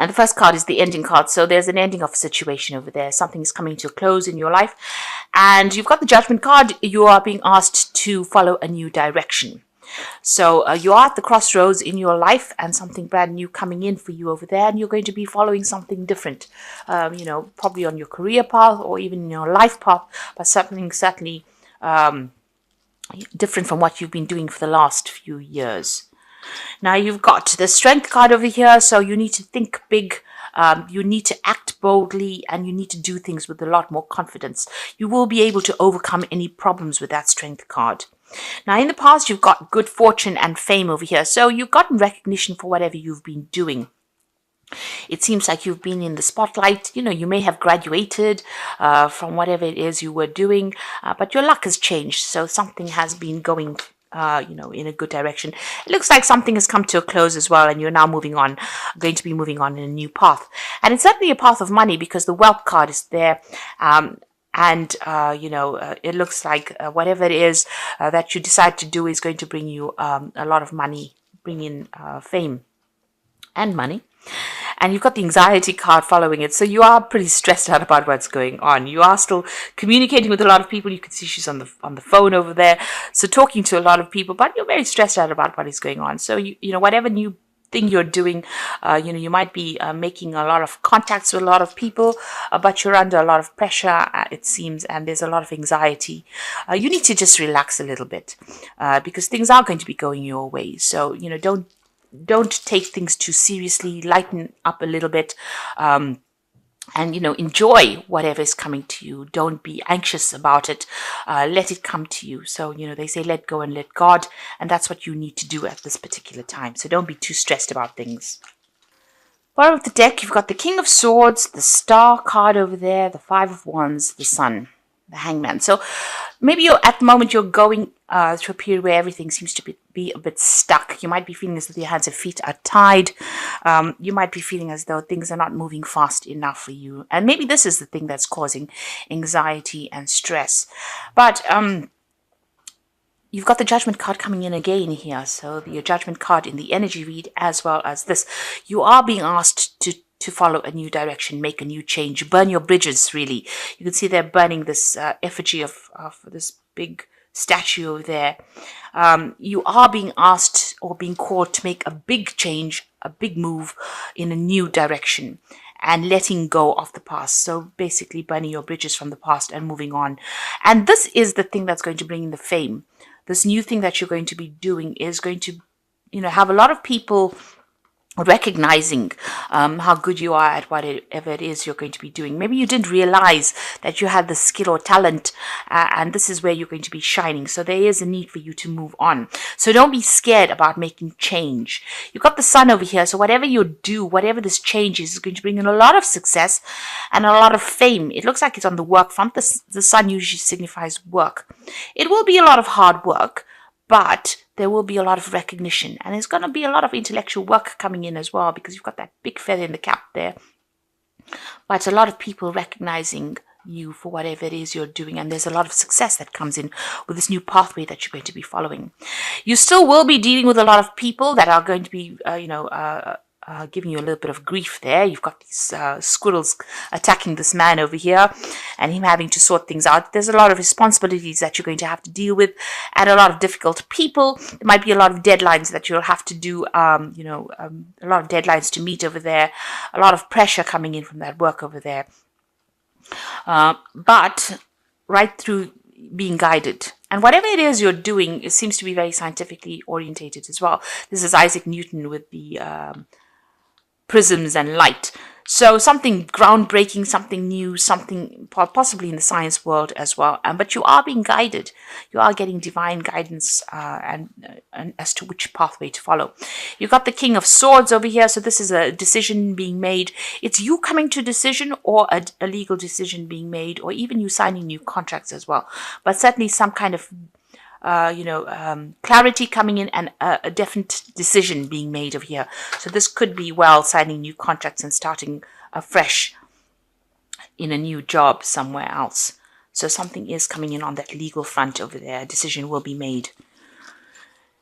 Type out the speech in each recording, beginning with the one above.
And the first card is the ending card. So there's an ending of a situation over there. Something is coming to a close in your life. And you've got the Judgment card. You are being asked to follow a new direction. So you are at the crossroads in your life and something brand new coming in for you over there. And you're going to be following something different, probably on your career path or even in your life path, but something certainly different from what you've been doing for the last few years. Now you've got the Strength card over here, so you need to think big, you need to act boldly, and you need to do things with a lot more confidence. You will be able to overcome any problems with that Strength card. Now in the past, you've got good fortune and fame over here, so you've gotten recognition for whatever you've been doing. It seems like you've been in the spotlight. You may have graduated from whatever it is you were doing, but your luck has changed. So something has been going, in a good direction. It looks like something has come to a close as well, and you're now going to be moving on in a new path. And it's certainly a path of money because the Wealth card is there. It looks like whatever it is that you decide to do is going to bring you a lot of money, bring in fame and money. And you've got the Anxiety card following it. So you are pretty stressed out about what's going on. You are still communicating with a lot of people. You can see she's on the phone over there. So talking to a lot of people, but you're very stressed out about what is going on. So, whatever new thing you're doing, you might be making a lot of contacts with a lot of people, but you're under a lot of pressure, it seems, and there's a lot of anxiety. You need to just relax a little bit because things are going to be going your way. So, don't take things too seriously. Lighten up a little bit, and enjoy whatever is coming to you. Don't be anxious about it. Let it come to you. So they say let go and let God, and that's what you need to do at this particular time. So don't be too stressed about things. Bottom of the deck, you've got the King of Swords, the Star card over there, the Five of Wands, the Sun, the Hangman. So maybe at the moment you're going through a period where everything seems to be a bit stuck. You might be feeling as though your hands and feet are tied. You might be feeling as though things are not moving fast enough for you. And maybe this is the thing that's causing anxiety and stress. But you've got the Judgment card coming in again here. So your Judgment card in the energy read as well as this. You are being asked to follow a new direction, make a new change, burn your bridges, really. You can see they're burning this effigy of this big statue over there. You are being asked or being called to make a big change, a big move in a new direction and letting go of the past. So basically burning your bridges from the past and moving on. And this is the thing that's going to bring in the fame. This new thing that you're going to be doing is going to, have a lot of people recognizing how good you are at whatever it is you're going to be doing. Maybe you didn't realize that you had the skill or talent, and this is where you're going to be shining. So there is a need for you to move on. So don't be scared about making change. You've got the Sun over here. So whatever you do, whatever this change is going to bring in a lot of success and a lot of fame. It looks like it's on the work front. The Sun usually signifies work. It will be a lot of hard work, but there will be a lot of recognition, and there's going to be a lot of intellectual work coming in as well because you've got that big feather in the cap there. But a lot of people recognizing you for whatever it is you're doing, and there's a lot of success that comes in with this new pathway that you're going to be following. You still will be dealing with a lot of people that are going to be, giving you a little bit of grief there. You've got these squirrels attacking this man over here and him having to sort things out. There's a lot of responsibilities that you're going to have to deal with and a lot of difficult people. There might be a lot of deadlines that you'll have to do, a lot of deadlines to meet over there, a lot of pressure coming in from that work over there. But right through being guided. And whatever it is you're doing, it seems to be very scientifically orientated as well. This is Isaac Newton with the prisms and light. So something groundbreaking, something new, something possibly in the science world as well. But you are being guided. You are getting divine guidance and as to which pathway to follow. You've got the King of Swords over here. So this is a decision being made. It's you coming to a decision or a legal decision being made, or even you signing new contracts as well. But certainly some kind of clarity coming in and a definite decision being made over here. So this could be signing new contracts and starting afresh in a new job somewhere else. So something is coming in on that legal front over there. A decision will be made.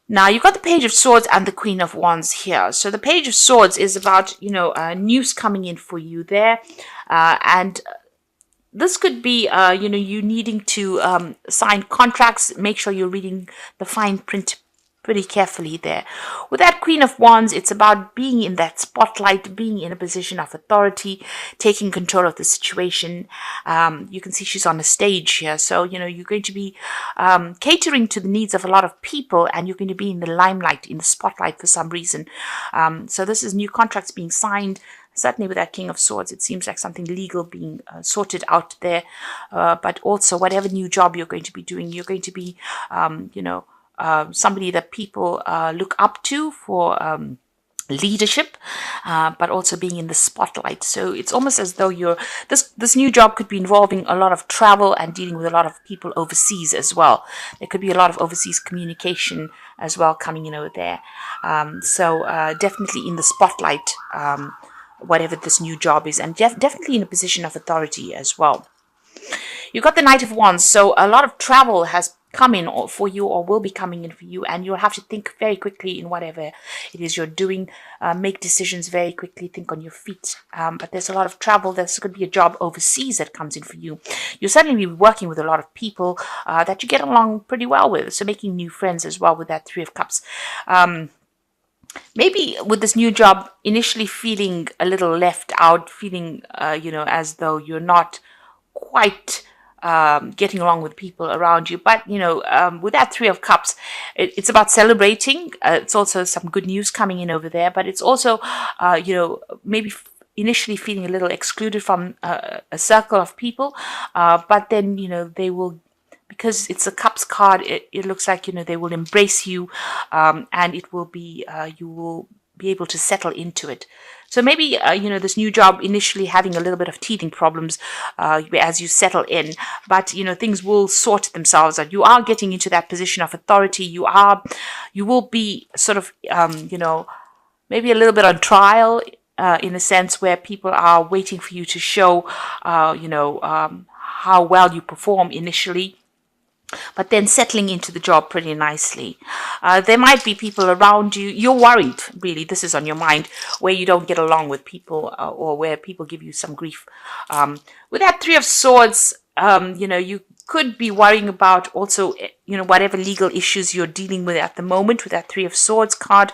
Now you've got the Page of Swords and the Queen of Wands here. So the Page of Swords is about, news coming in for you there. And this could be, you needing to sign contracts. Make sure you're reading the fine print pretty carefully there. With that Queen of Wands, it's about being in that spotlight, being in a position of authority, taking control of the situation. You can see she's on a stage here. So, you're going to be catering to the needs of a lot of people, and you're going to be in the limelight, in the spotlight for some reason. So this is new contracts being signed. Certainly with that King of Swords, it seems like something legal being sorted out there. But also whatever new job you're going to be doing, you're going to be, somebody that people look up to for leadership, but also being in the spotlight. So it's almost as though this new job could be involving a lot of travel and dealing with a lot of people overseas as well. There could be a lot of overseas communication as well coming in over there. So definitely in the spotlight, whatever this new job is, and definitely in a position of authority as well. You've got the Knight of Wands, so a lot of travel has come in for you or will be coming in for you, and you'll have to think very quickly in whatever it is you're doing. Make decisions very quickly, think on your feet. But there's a lot of travel. There's going to be a job overseas that comes in for you. You'll certainly be working with a lot of people that you get along pretty well with, so making new friends as well with that Three of Cups. Maybe with this new job, initially feeling a little left out, feeling, as though you're not quite getting along with people around you. But, with that Three of Cups, it's about celebrating. It's also some good news coming in over there. But it's also, maybe initially feeling a little excluded from a circle of people. But then, they will, because it's a Cups card, it looks like, they will embrace you, and it will be, you will be able to settle into it. So maybe, this new job initially having a little bit of teething problems as you settle in, but, things will sort themselves out. You are getting into that position of authority. You will be sort of, maybe a little bit on trial, in a sense where people are waiting for you to show, how well you perform initially, but then settling into the job pretty nicely. There might be people around you. You're worried, really. This is on your mind, where you don't get along with people, or where people give you some grief. With that Three of Swords, you could be worrying about also, whatever legal issues you're dealing with at the moment with that Three of Swords card.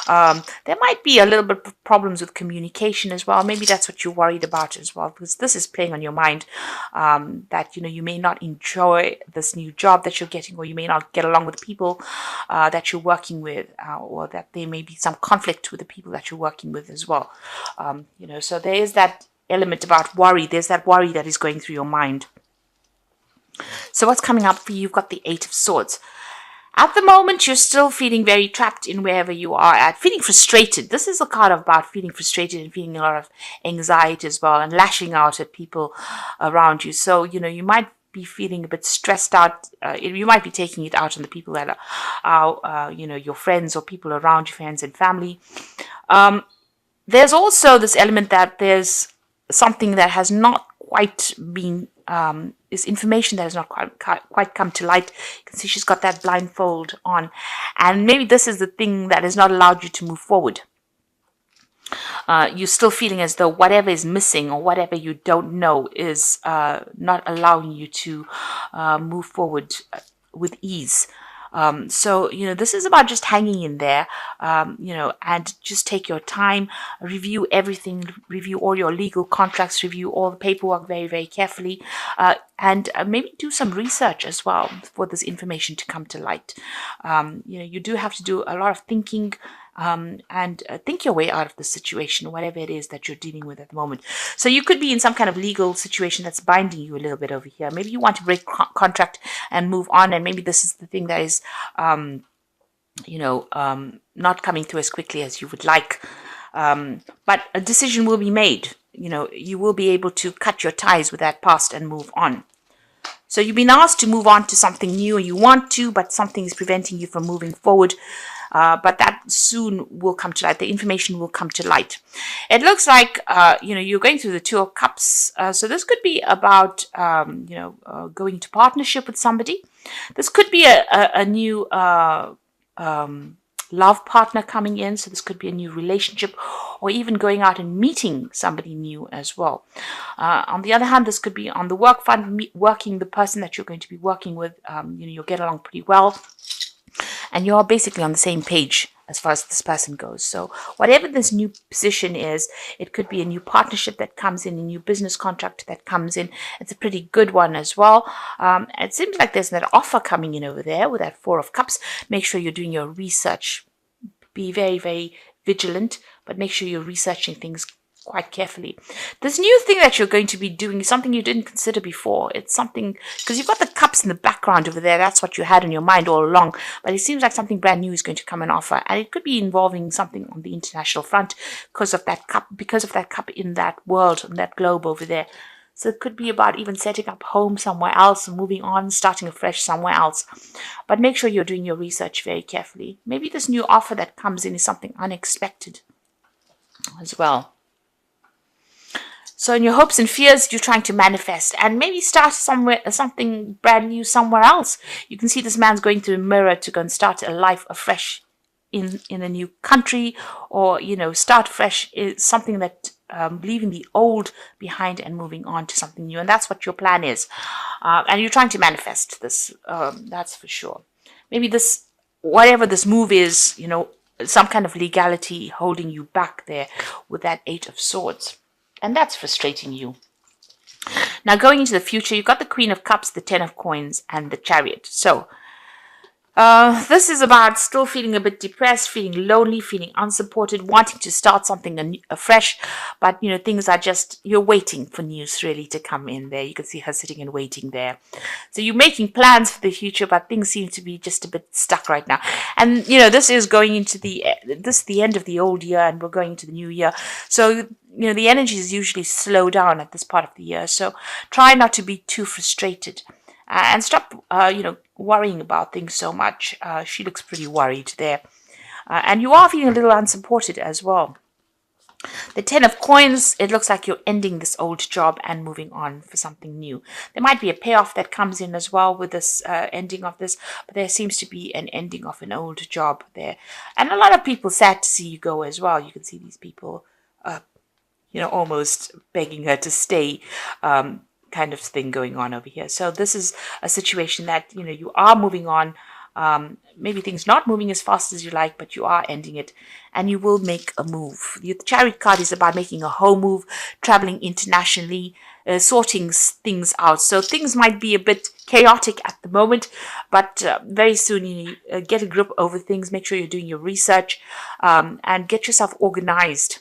There might be a little bit of problems with communication as well. Maybe that's what you're worried about as well, because this is playing on your mind, that, you may not enjoy this new job that you're getting, or you may not get along with the people that you're working with, or that there may be some conflict with the people that you're working with as well. So there is that element about worry. There's that worry that is going through your mind. So what's coming up for you? You've got the Eight of Swords. At the moment, you're still feeling very trapped in wherever you are at, feeling frustrated. This is a card about feeling frustrated and feeling a lot of anxiety as well, and lashing out at people around you. So, you might be feeling a bit stressed out. You might be taking it out on the people that are your friends or people around you, friends and family. There's also this element that there's something that has not quite been, is information that has not quite come to light. You can see she's got that blindfold on, and maybe this is the thing that has not allowed you to move forward. You're still feeling as though whatever is missing or whatever you don't know is not allowing you to move forward with ease. So, this is about just hanging in there, and just take your time, review everything, review all your legal contracts, review all the paperwork very, very carefully, and maybe do some research as well for this information to come to light. You do have to do a lot of thinking, and think your way out of the situation, whatever it is that you're dealing with at the moment. So you could be in some kind of legal situation that's binding you a little bit over here. Maybe you want to break contract and move on, and maybe this is the thing that is, not coming through as quickly as you would like. But a decision will be made. You will be able to cut your ties with that past and move on. So you've been asked to move on to something new, and you want to, but something is preventing you from moving forward. But that soon will come to light. The information will come to light. It looks like, you're going through the Two of Cups. So this could be about, going into partnership with somebody. This could be a new love partner coming in. So this could be a new relationship, or even going out and meeting somebody new as well. On the other hand, this could be on the work front, working the person that you're going to be working with. You'll get along pretty well, and you're basically on the same page as far as this person goes. So whatever this new position is, it could be a new partnership that comes in, a new business contract that comes in. It's a pretty good one as well. It seems like there's an offer coming in over there with that Four of Cups. Make sure you're doing your research. Be very, very vigilant, but make sure you're researching things quite carefully. This new thing that you're going to be doing is something you didn't consider before. It's something, because you've got the cups in the background over there. That's what you had in your mind all along. But it seems like something brand new is going to come and offer. And it could be involving something on the international front because of that cup in that world, in that globe over there. So it could be about even setting up home somewhere else and moving on, starting afresh somewhere else. But make sure you're doing your research very carefully. Maybe this new offer that comes in is something unexpected as well. So in your hopes and fears, you're trying to manifest and maybe start something brand new somewhere else. You can see this man's going to a mirror to go and start a life afresh in a new country, or, start fresh is something that leaving the old behind and moving on to something new. And that's what your plan is. And you're trying to manifest this. That's for sure. Maybe whatever this move is, some kind of legality holding you back there with that Eight of Swords. And that's frustrating you. Now, going into the future, you've got the Queen of Cups, the Ten of Coins, and the Chariot. So, this is about still feeling a bit depressed, feeling lonely, feeling unsupported, wanting to start something afresh. But, things are just, you're waiting for news really to come in there. You can see her sitting and waiting there. So you're making plans for the future, but things seem to be just a bit stuck right now. And, this is going into the end of the old year, and we're going into the new year. So, the energy is usually slow down at this part of the year. So try not to be too frustrated. And stop, worrying about things so much. She looks pretty worried there. And you are feeling a little unsupported as well. The Ten of Coins, it looks like you're ending this old job and moving on for something new. There might be a payoff that comes in as well with this ending of this, but there seems to be an ending of an old job there. And a lot of people sad to see you go as well. You can see these people, almost begging her to stay. Kind of thing going on over here. So this is a situation that, you are moving on. Maybe things not moving as fast as you like, but you are ending it, and you will make a move. The Chariot card is about making a home move, traveling internationally, sorting things out. So things might be a bit chaotic at the moment, but very soon you get a grip over things. Make sure you're doing your research and get yourself organized.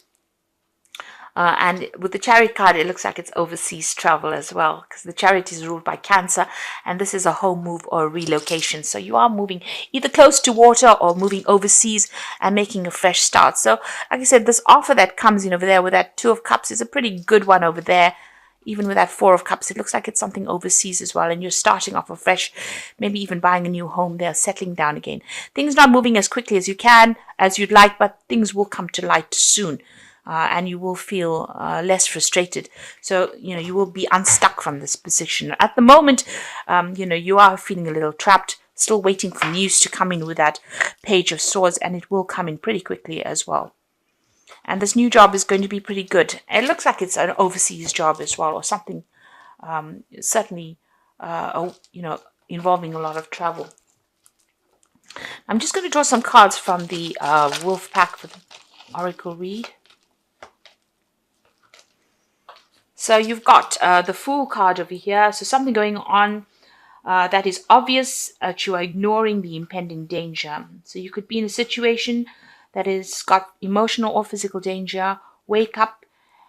And with the Chariot card, it looks like it's overseas travel as well, because the Chariot is ruled by Cancer, and this is a home move or a relocation. So you are moving either close to water or moving overseas and making a fresh start. So, like I said, this offer that comes in over there with that Two of Cups is a pretty good one over there. Even with that Four of Cups, it looks like it's something overseas as well, and you're starting off afresh, maybe even buying a new home there, settling down again. Things not moving as quickly as you'd like, but things will come to light soon. And you will feel less frustrated. So, you will be unstuck from this position. At the moment, you are feeling a little trapped, still waiting for news to come in with that Page of Swords, and it will come in pretty quickly as well. And this new job is going to be pretty good. It looks like it's an overseas job as well, or something certainly, involving a lot of travel. I'm just going to draw some cards from the Wolf Pack for the Oracle read. So you've got the Fool card over here. So something going on that is obvious that you are ignoring the impending danger. So you could be in a situation that has got emotional or physical danger. Wake up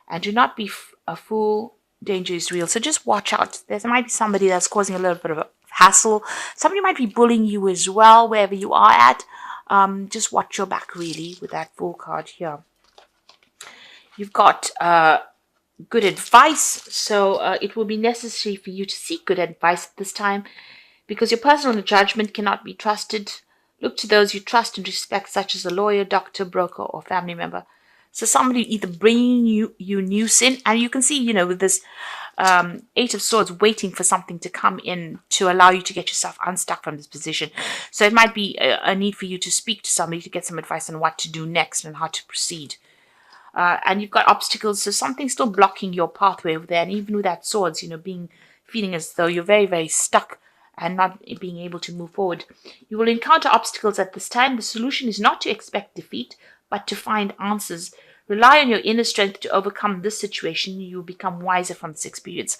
and do not be a fool. Danger is real. So just watch out. There might be somebody that's causing a little bit of a hassle. Somebody might be bullying you as well, wherever you are at. Just watch your back, really, with that Fool card here. You've got good advice, so it will be necessary for you to seek good advice at this time, because your personal judgment cannot be trusted. Look to those you trust and respect, such as a lawyer, doctor, broker, or family member. So somebody either bringing you news in, and you can see, with this Eight of Swords waiting for something to come in to allow you to get yourself unstuck from this position. So it might be a need for you to speak to somebody to get some advice on what to do next and how to proceed. And you've got obstacles, so something's still blocking your pathway over there. And even with that Swords, feeling as though you're very, very stuck and not being able to move forward. You will encounter obstacles at this time. The solution is not to expect defeat, but to find answers. Rely on your inner strength to overcome this situation. You will become wiser from this experience.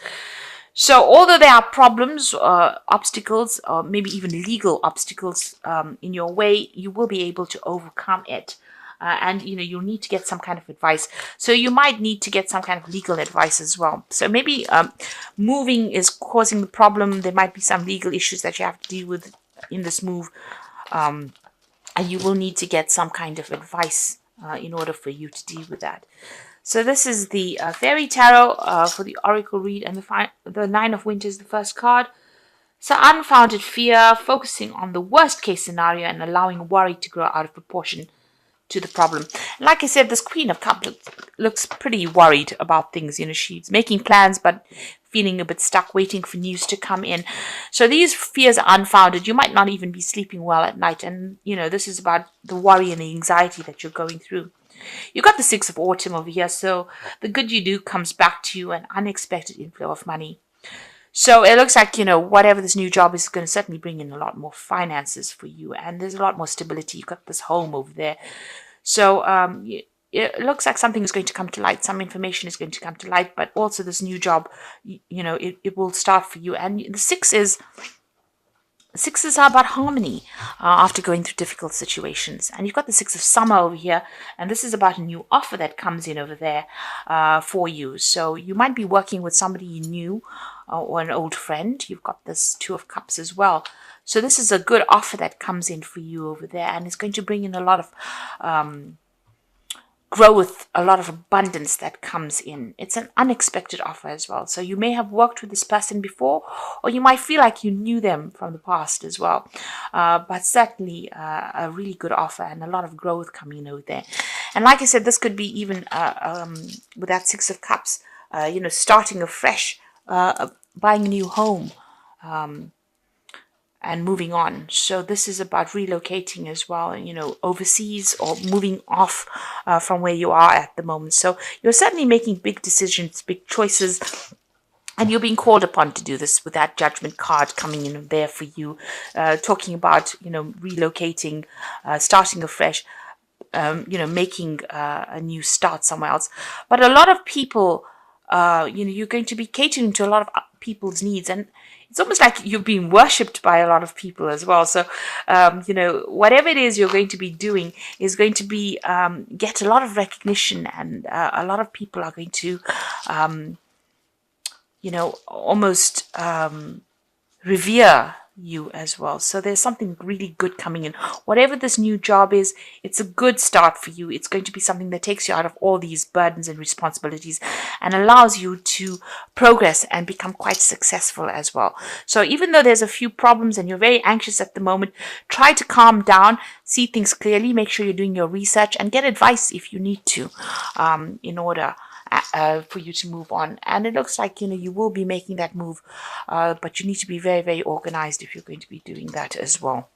So although there are problems, obstacles, or maybe even legal obstacles in your way, you will be able to overcome it. And you'll need to get some kind of advice. So you might need to get some kind of legal advice as well. So maybe moving is causing the problem. There might be some legal issues that you have to deal with in this move. And you will need to get some kind of advice in order for you to deal with that. So this is the Fairy Tarot for the Oracle read. And the Nine of Winter is the first card. So unfounded fear, focusing on the worst case scenario and allowing worry to grow out of proportion to the problem. Like I said, this Queen of Cups looks pretty worried about things. She's making plans but feeling a bit stuck, waiting for news to come in. So these fears are unfounded. You might not even be sleeping well at night, and this is about the worry and the anxiety that you're going through. You've got the Six of Autumn over here, so the good you do comes back to you, an unexpected inflow of money. So it looks like, whatever this new job is going to certainly bring in a lot more finances for you. And there's a lot more stability. You've got this home over there. So it looks like something is going to come to light. Some information is going to come to light. But also this new job, it will start for you. And the sixes are about harmony after going through difficult situations. And you've got the Six of Summer over here. And this is about a new offer that comes in over there for you. So you might be working with somebody you knew or an old friend. You've got this Two of Cups as well. So this is a good offer that comes in for you over there. And it's going to bring in a lot of growth, a lot of abundance that comes in. It's an unexpected offer as well. So you may have worked with this person before, or you might feel like you knew them from the past as well. But certainly a really good offer and a lot of growth coming over there. And like I said, this could be even with that Six of Cups, starting afresh, buying a new home, and moving on. So this is about relocating as well, overseas or moving off from where you are at the moment. So you're certainly making big decisions, big choices, and you're being called upon to do this with that Judgment card coming in there for you, talking about, relocating, starting afresh, making a new start somewhere else. But a lot of people, you're going to be catering to a lot of people's needs, and it's almost like you're being worshipped by a lot of people as well. So, whatever it is you're going to be doing is going to be get a lot of recognition, and a lot of people are going to, almost revere you as well. So there's something really good coming in. Whatever this new job is, it's a good start for you. It's going to be something that takes you out of all these burdens and responsibilities and allows you to progress and become quite successful as well. So even though there's a few problems and you're very anxious at the moment, try to calm down, see things clearly, make sure you're doing your research, and get advice if you need to in order for you to move on. And it looks like you will be making that move, but you need to be very, very organized if you're going to be doing that as well.